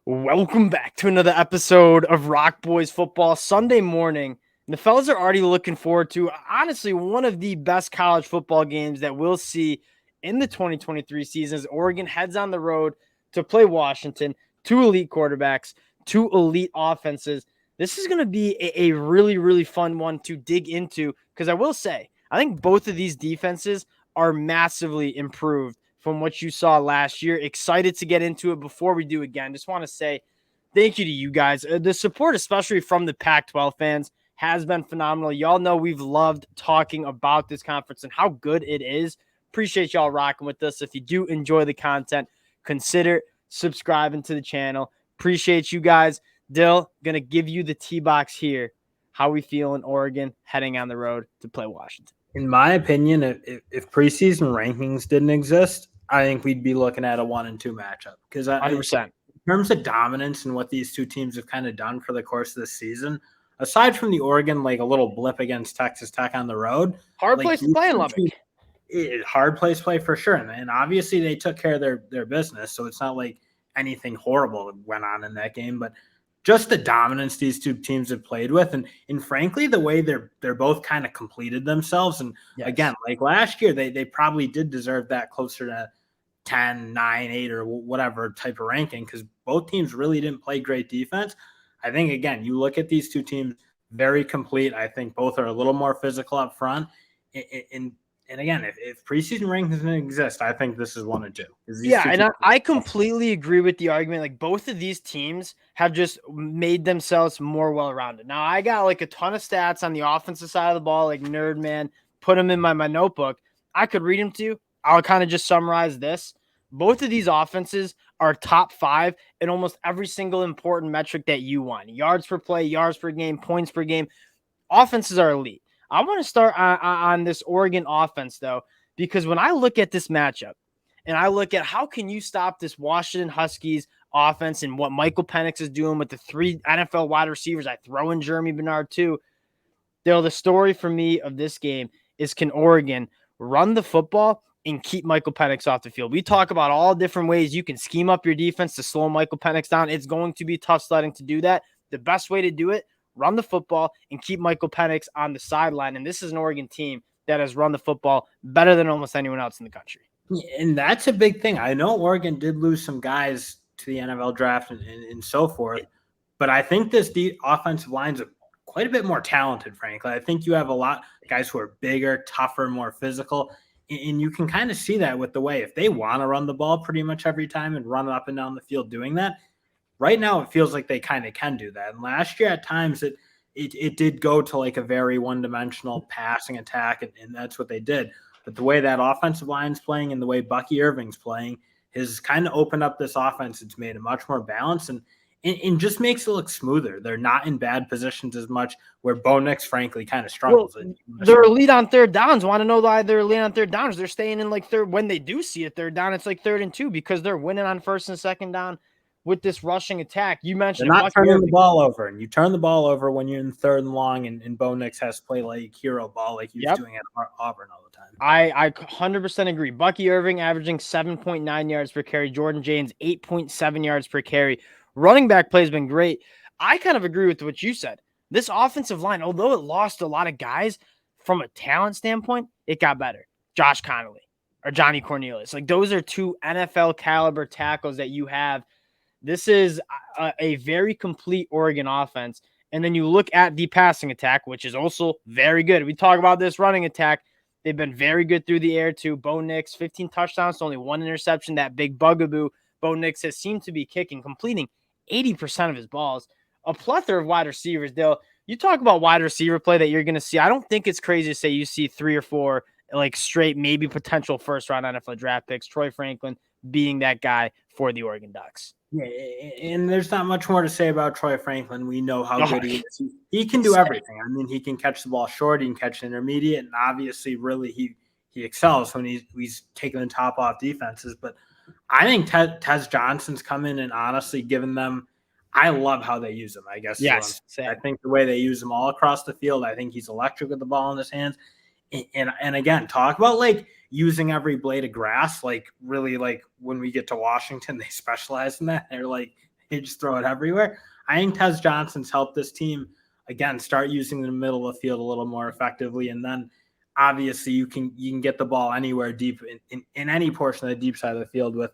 Welcome back to another episode of Rock Boys Football Sunday morning. And the fellas are already looking forward to, honestly, one of the best college football games that we'll see in the 2023 season as Oregon heads on the road to play Washington. Two elite quarterbacks, two elite offenses. This is going to be a really, really fun one to dig into because I will say, I think both of these defenses are massively improved from what you saw last year. Excited to get into it. Before we do again, just want to say thank you to you guys. The support, especially from the Pac-12 fans, has been phenomenal. Y'all know we've loved talking about this conference and how good it is. Appreciate y'all rocking with us. If you do enjoy the content, consider subscribing to the channel. Appreciate you guys. Dill, gonna give you the T-box here. How we feel in Oregon heading on the road to play Washington? In my opinion, if preseason rankings didn't exist, I think we'd be looking at a 1-2 matchup because 100%. In terms of dominance and what these two teams have kind of done for the course of the season, aside from the Oregon, like a little blip against Texas Tech on the road, Hard like place to play in Lubbock. Hard place to play for sure. And obviously they took care of their business. So it's not like anything horrible went on in that game, but just the dominance these two teams have played with. And frankly, the way they're both kind of completed themselves. And again, like last year, they probably did deserve that closer to 10, 9, 8, or whatever type of ranking because both teams really didn't play great defense. I think, again, you look at these two teams, very complete. I think both are a little more physical up front. And again, if preseason rankings doesn't exist, I think this is 1-2. Yeah, and I completely agree with the argument. Like both of these teams have just made themselves more well-rounded. Now, I got like a ton of stats on the offensive side of the ball, like nerd man, put them in my notebook. I could read them to you. I'll kind of just summarize this. Both of these offenses are top 5 in almost every single important metric that you want. Yards per play, yards per game, points per game. Offenses are elite. I want to start on this Oregon offense, though, because when I look at this matchup and I look at how can you stop this Washington Huskies offense and what Michael Penix is doing with the 3 NFL wide receivers, I throw in Jeremy Bernard too. The story for me of this game is can Oregon run the football and keep Michael Penix off the field? We talk about all different ways you can scheme up your defense to slow Michael Penix down. It's going to be tough sledding to do that. The best way to do it, run the football and keep Michael Penix on the sideline. And this is an Oregon team that has run the football better than almost anyone else in the country. And that's a big thing. I know Oregon did lose some guys to the NFL draft and so forth, but I think this offensive line's quite a bit more talented, frankly. I think you have a lot of guys who are bigger, tougher, more physical, and you can kind of see that with the way if they want to run the ball pretty much every time and run up and down the field doing that, right now it feels like they kind of can do that. And last year at times it did go to like a very one-dimensional passing attack, and that's what they did. But the way that offensive line's playing and the way Bucky Irving's playing has kind of opened up this offense. It's made it much more balanced and just makes it look smoother. They're not in bad positions as much where Bo Nix, frankly, kind of struggles. Well, they're elite on third downs. Want to know why they're elite on third downs? They're staying in like third. When they do see a third down, it's like 3rd and 2 because they're winning on 1st and 2nd down with this rushing attack. You mentioned they're not turning the ball over, and you turn the ball over when you're in 3rd and long, and Bo Nix has to play like hero ball like he was doing at Auburn all the time. I 100% agree. Bucky Irving averaging 7.9 yards per carry. Jordan James 8.7 yards per carry. Running back play has been great. I kind of agree with what you said. This offensive line, although it lost a lot of guys from a talent standpoint, it got better. Josh Connolly or Johnny Cornelius. Like those are 2 NFL caliber tackles that you have. This is a very complete Oregon offense. And then you look at the passing attack, which is also very good. We talk about this running attack. They've been very good through the air too. Bo Nix, 15 touchdowns, only 1 interception. That big bugaboo. Bo Nix has seemed to be completing 80% of his balls. A plethora of wide receivers. You talk about wide receiver play that you're going to see. I don't think it's crazy to say you see 3 or 4 like straight, maybe potential first-round NFL draft picks. Troy Franklin being that guy for the Oregon Ducks. Yeah, and there's not much more to say about Troy Franklin. We know how good he is. He can do everything. I mean, he can catch the ball short, he can catch intermediate, and obviously, really, he excels when he's taking the top off defenses. But I think Tez Johnson's come in and honestly given them. I love how they use him. I guess. Yes, I think the way they use him all across the field. I think he's electric with the ball in his hands. And again, talk about like using every blade of grass. Like really, like when we get to Washington, they specialize in that. They're like they just throw it everywhere. I think Tez Johnson's helped this team again start using the middle of the field a little more effectively, and then obviously you can get the ball anywhere deep in any portion of the deep side of the field with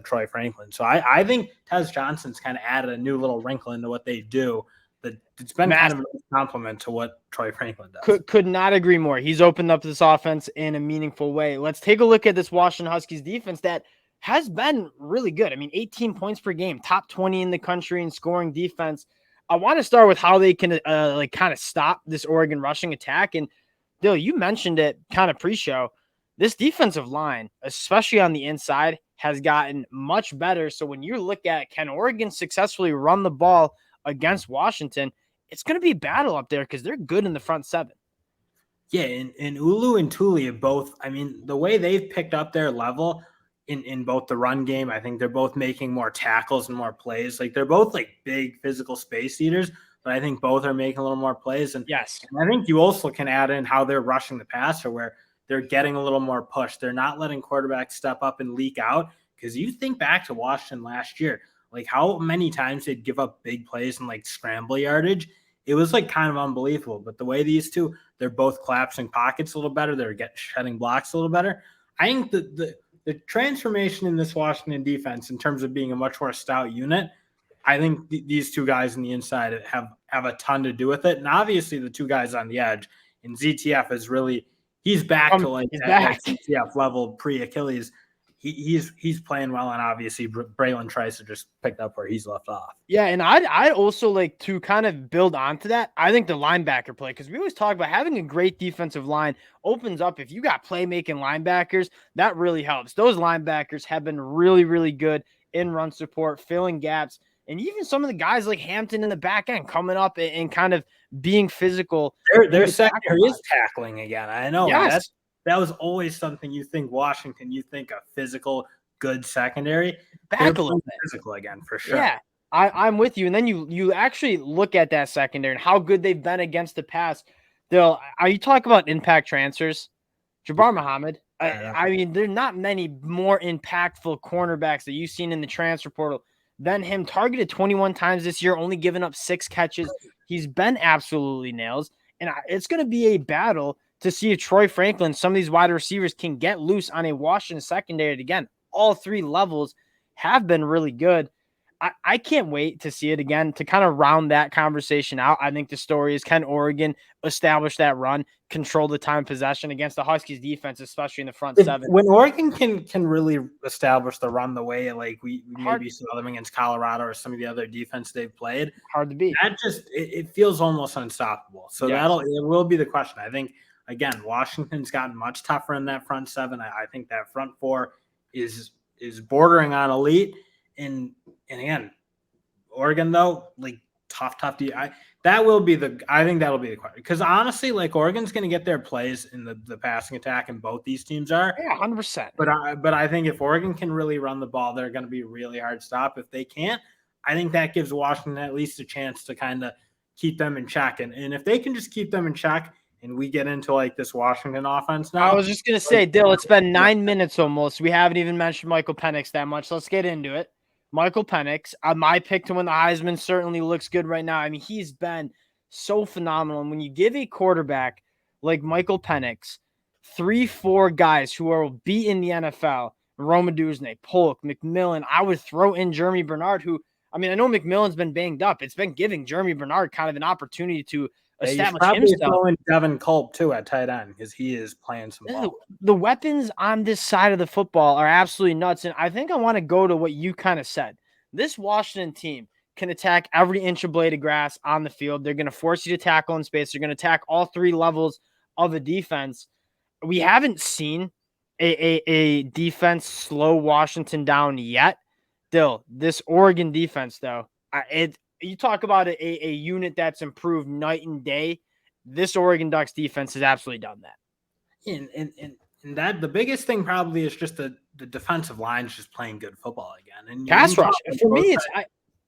Troy Franklin. So I think Tez Johnson's kind of added a new little wrinkle into what they do. That it's been kind of a compliment to what Troy Franklin does. Could not agree more. He's opened up this offense in a meaningful way. Let's take a look at this Washington Huskies defense that has been really good. I mean, 18 points per game, top 20 in the country in scoring defense. I want to start with how they can kind of stop this Oregon rushing attack. And Dill, you mentioned it kind of pre-show. This defensive line, especially on the inside, has gotten much better. So when you look at can Oregon successfully run the ball against Washington, it's going to be a battle up there because they're good in the front seven. Yeah, and Ulu and Tuli have both, I mean, the way they've picked up their level in both the run game, I think they're both making more tackles and more plays. Like they're both like big physical space eaters, but I think both are making a little more plays. And yes, and I think you also can add in how they're rushing the passer where they're getting a little more push. They're not letting quarterbacks step up and leak out. Because you think back to Washington last year, like how many times they'd give up big plays and like scramble yardage. It was like kind of unbelievable. But the way these two, they're both collapsing pockets a little better. They're shedding blocks a little better. I think the transformation in this Washington defense in terms of being a much more stout unit, I think these two guys on the inside have a ton to do with it. And obviously the two guys on the edge, and ZTF is really – he's back to like that ZTF level pre-Achilles. He's playing well, and obviously Braylon Trice just picked up where he's left off. Yeah, and I also like to kind of build onto that. I think the linebacker play, because we always talk about having a great defensive line opens up. If you got playmaking linebackers, that really helps. Those linebackers have been really, really good in run support, filling gaps, and even some of the guys like Hampton in the back end coming up and kind of being physical. Their secondary is tackling again. I know. Yes. That was always something you think Washington, you think a physical, good secondary. Back a little bit. Physical again, for sure. Yeah, I'm with you. And then you actually look at that secondary and how good they've been against the pass. Are you talking about impact transfers? Jabbar Muhammad. I mean, there are not many more impactful cornerbacks that you've seen in the transfer portal than him. Targeted 21 times this year, only giving up 6 catches. He's been absolutely nails. And it's going to be a battle to see if Troy Franklin, some of these wide receivers can get loose on a Washington secondary. Again, all 3 levels have been really good. I can't wait to see it again to kind of round that conversation out. I think the story is, can Oregon establish that run, control the time possession against the Huskies defense, especially in the front seven? When Oregon can really establish the run the way like we maybe saw them against Colorado or some of the other defense they've played, hard to beat. That just it feels almost unstoppable. So it will be the question. I think again, Washington's gotten much tougher in that front seven. I think that front 4 is bordering on elite. And again, Oregon though, like tough. I think that'll be the question. Because honestly, like Oregon's going to get their plays in the passing attack, and both these teams are. Yeah, 100%. But I think if Oregon can really run the ball, they're going to be really hard to stop. If they can't, I think that gives Washington at least a chance to kind of keep them in check. And if they can just keep them in check, and we get into like this Washington offense now. I was just going to say, Dill, it's been 9 minutes almost. We haven't even mentioned Michael Penix that much. Let's get into it. Michael Penix, my pick to win the Heisman, certainly looks good right now. I mean, he's been so phenomenal. And when you give a quarterback like Michael Penix 3-4 guys who are beat in the NFL, Roma Duzne, Polk, McMillan, I would throw in Jeremy Bernard, who, I mean, I know McMillan's been banged up. It's been giving Jeremy Bernard kind of an opportunity to establish himself. Throwing Devin Culp too at tight end because he is playing some ball. The weapons on this side of the football are absolutely nuts, and I think I want to go to what you kind of said. This Washington team can attack every inch of blade of grass on the field. They're going to force you to tackle in space. They're going to attack all 3 levels of the defense. We haven't seen a defense slow Washington down yet. Still, this Oregon defense, though, you talk about a unit that's improved night and day. This Oregon Ducks defense has absolutely done that. And that the biggest thing probably is just the defensive line is just playing good football again. And pass rush. For me, it's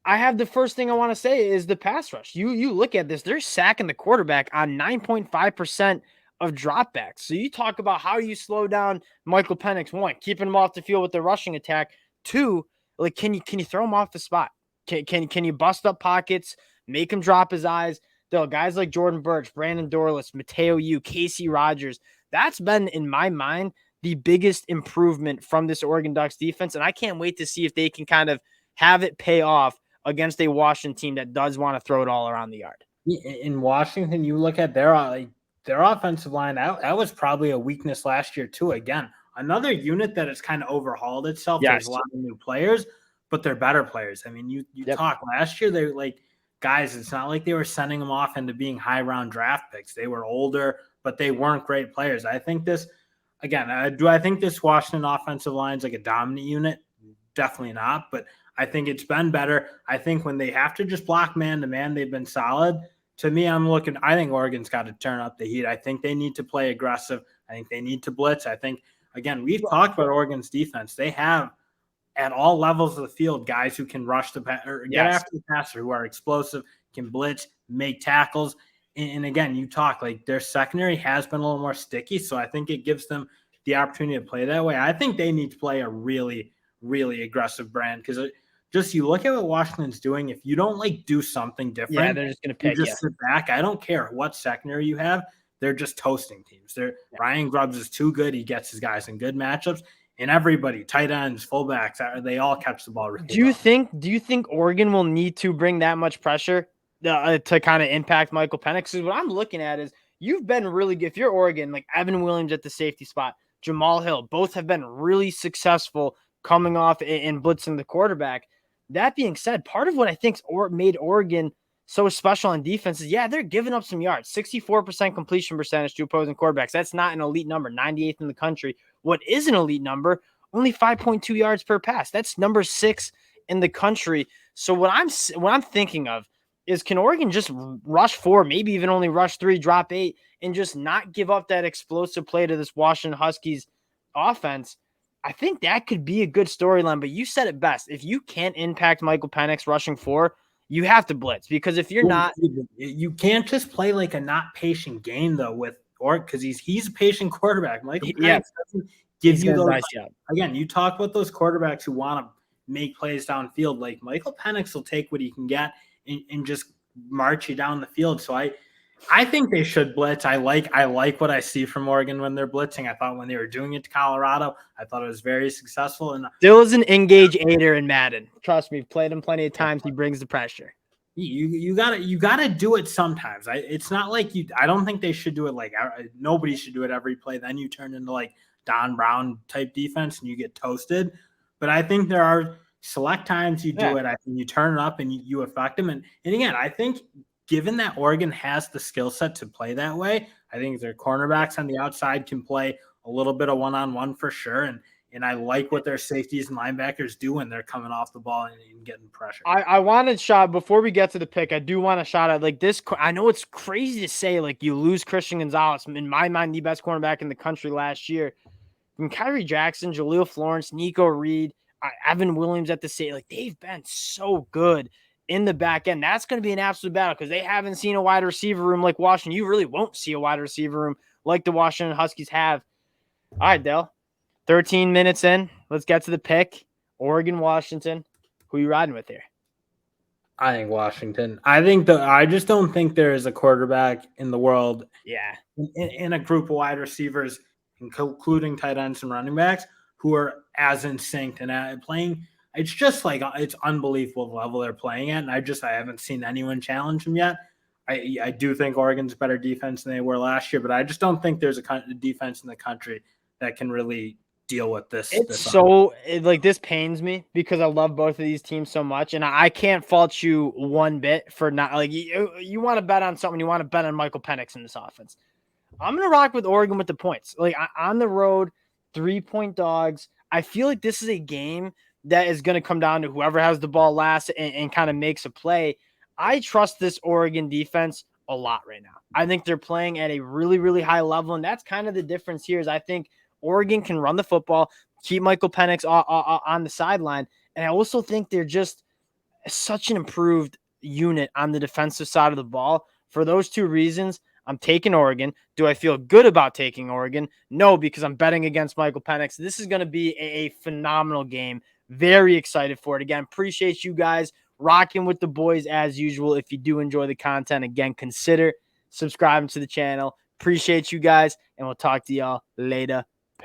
I have the first thing I want to say is the pass rush. You look at this, they're sacking the quarterback on 9.5% of dropbacks. So you talk about how you slow down Michael Penix. 1, keeping him off the field with the rushing attack. 2, like can you throw him off the spot? Can you bust up pockets, make him drop his eyes? Though guys like Jordan Burch, Brandon Dorlus, Mateo Yu, Casey Rogers, that's been, in my mind, the biggest improvement from this Oregon Ducks defense. And I can't wait to see if they can kind of have it pay off against a Washington team that does want to throw it all around the yard. In Washington, you look at their offensive line. That was probably a weakness last year too. Again, another unit that has kind of overhauled itself. Yes. There's a lot of new players, but they're better players. I mean, you talk last year, they like guys. It's not like they were sending them off into being high round draft picks. They were older, but they weren't great players. I think this, again, do I think this Washington offensive line is like a dominant unit? Definitely not, but I think it's been better. I think when they have to just block man to man, they've been solid. To me, I think Oregon's got to turn up the heat. I think they need to play aggressive. I think they need to blitz. I think, again, we've talked about Oregon's defense. They have, at all levels of the field, guys who can rush the get after the passer, who are explosive, can blitz, make tackles. And again, you talk like their secondary has been a little more sticky, so I think it gives them the opportunity to play that way. I think they need to play a really, really aggressive brand because just you look at what Washington's doing. If you don't like do something different, they're just going to pick. You just sit back. I don't care what secondary you have. They're just toasting teams. Ryan Grubbs is too good. He gets his guys in good matchups, and everybody, tight ends, fullbacks, they all catch the ball. Really do you think Oregon will need to bring that much pressure to kind of impact Michael Penix? Because what I'm looking at is you've been really good. If you're Oregon, like Evan Williams at the safety spot, Jamal Hill, both have been really successful coming off and blitzing the quarterback. That being said, part of what I think made Oregon so special on defense is, they're giving up some yards. 64% completion percentage to opposing quarterbacks. That's not an elite number, 98th in the country. What is an elite number? Only 5.2 yards per pass. That's number 6 in the country. So what I'm thinking of is, can Oregon just rush 4, maybe even only rush 3, drop 8, and just not give up that explosive play to this Washington Huskies offense? I think that could be a good storyline, but you said it best. If you can't impact Michael Penix rushing 4, you have to blitz, because if you're not, you can't just play like a not patient game though because he's a patient quarterback. Michael Penix doesn't give you those. Again, you talk about those quarterbacks who want to make plays downfield. Like Michael Penix will take what he can get and just march you down the field. So I think they should blitz. I like what I see from Oregon when they're blitzing. I thought when they were doing it to Colorado, I thought it was very successful. And Still is an engage aider in Madden. Trust me, played him plenty of times. He brings the pressure. You gotta do it sometimes. It's not like I don't think they should do it like nobody should do it every play. Then you turn into like Don Brown type defense and you get toasted. But I think there are select times you do it. I think you turn it up and you affect them. And again, I think, given that Oregon has the skill set to play that way, I think their cornerbacks on the outside can play a little bit of one-on-one for sure. And I like what their safeties and linebackers do when they're coming off the ball and getting pressure. I wanted shot before we get to the pick. I do want to shot at like this. I know it's crazy to say, like, you lose Christian Gonzalez, in my mind, the best cornerback in the country last year. From Kyrie Jackson, Jaleel Florence, Nico Reed, Evan Williams at the state, like, they've been so good in the back end. That's going to be an absolute battle because they haven't seen a wide receiver room like Washington. You really won't see a wide receiver room like the Washington Huskies have. All right, Dale, 13 minutes in. Let's get to the pick. Oregon, Washington. Who are you riding with here? I think Washington. I just don't think there is a quarterback in the world. In a group of wide receivers, including tight ends and running backs, who are as in sync and playing. It's just like, it's unbelievable the level they're playing at. And I haven't seen anyone challenge them yet. I do think Oregon's a better defense than they were last year, but I just don't think there's a defense in the country that can really deal with this. This pains me because I love both of these teams so much. And I can't fault you one bit for not, like, you want to bet on something. You want to bet on Michael Penix in this offense. I'm going to rock with Oregon with the points. Like, on the road, 3-point dogs. I feel like this is a game that is going to come down to whoever has the ball last and kind of makes a play. I trust this Oregon defense a lot right now. I think they're playing at a really, really high level, and that's kind of the difference here is I think Oregon can run the football, keep Michael Penix on the sideline, and I also think they're just such an improved unit on the defensive side of the ball. For those two reasons, I'm taking Oregon. Do I feel good about taking Oregon? No, because I'm betting against Michael Penix. This is going to be a phenomenal game. Very excited for it. Again, appreciate you guys rocking with the boys as usual. If you do enjoy the content, again, consider subscribing to the channel. Appreciate you guys, and we'll talk to y'all later.